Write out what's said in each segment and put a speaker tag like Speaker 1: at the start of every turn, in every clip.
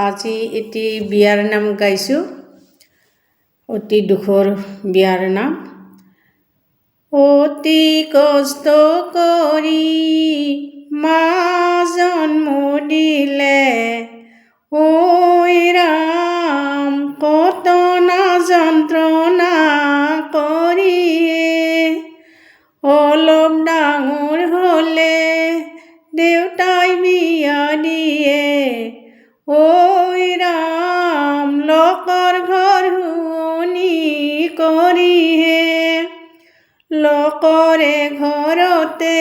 Speaker 1: আজি এটি বিয়াৰ নাম গাইছোঁ, অতি দুখৰ বিয়াৰ নাম। অতি কষ্ট কৰি মা জন্ম দিলে, ঐ ৰাম কত না যন্ত্ৰণা কৰিয়ে। অলপ ডাঙৰ হ'লে দেউতাই বিয়া দিয়ে, ঐ ৰাম লোকৰ ঘৰ শুৱনি কৰিহে। লোকৰে ঘৰতে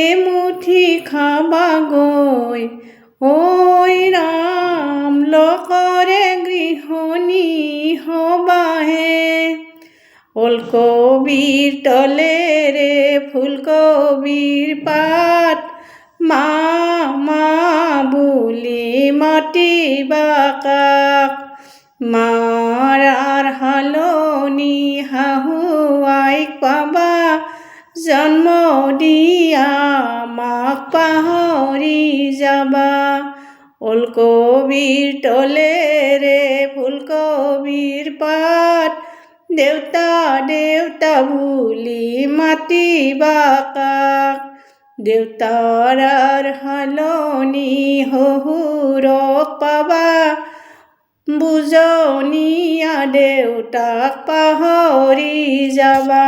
Speaker 1: এমুঠি খাবা গৈ, ঐ ৰাম লোকৰে গৃহণী হবাহে। ওলকবিৰ তলেৰে ফুলকবিৰ পাত, মা মা বুলি মাতিবা কাক। মাৰাৰ হালনি শাহু আইক পাবা, জন্ম দিয়া মাক পাহৰি যাবা। ওলকবিৰ তলেৰে ফুলকবিৰ পাত, দেউতা দেউতা বুলি মাতিবা কাক। দেউতাৰ হালনি শহুৰক পাবা, বুজনীয়া দেউতাক পাহৰি যাবা।